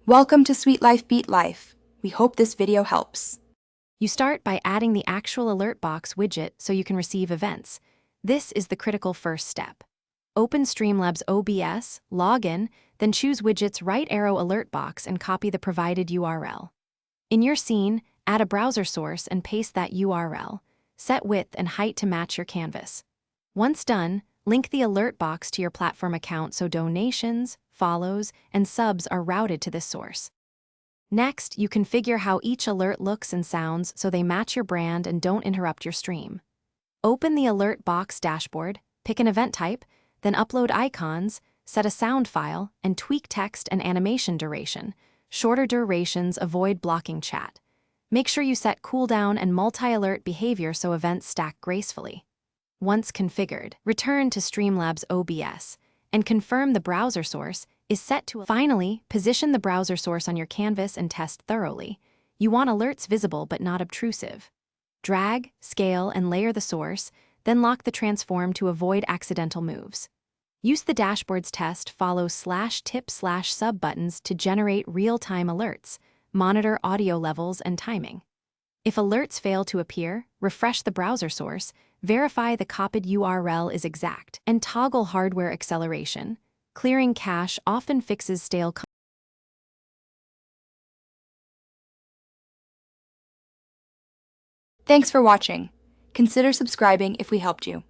Welcome to Sweet Life Beat Life. We hope this video helps. You start by adding the actual alert box widget so you can receive events. This is the critical first step. Open Streamlabs OBS, log in, then choose Widget's right arrow alert box and copy the provided URL. In your scene, add a browser source and paste that URL. Set width and height to match your canvas. Once done, link the alert box to your platform account so donations, follows, and subs are routed to this source. Next, you configure how each alert looks and sounds so they match your brand and don't interrupt your stream. Open the alert box dashboard, pick an event type, then upload icons, set a sound file, and tweak text and animation duration. Shorter durations avoid blocking chat. Make sure you set cooldown and multi-alert behavior so events stack gracefully. Once configured, return to Streamlabs OBS and confirm the browser source is set to. Finally, position the browser source on your canvas and test thoroughly. You want alerts visible but not obtrusive. Drag, scale, and layer the source, then lock the transform to avoid accidental moves. Use the dashboard's test follow /tip/sub buttons to generate real-time alerts, monitor audio levels and timing. If alerts fail to appear, refresh the browser source, verify the copied URL is exact, and toggle hardware acceleration. Clearing cache often fixes stale content. Thanks for watching. Consider subscribing if we helped you.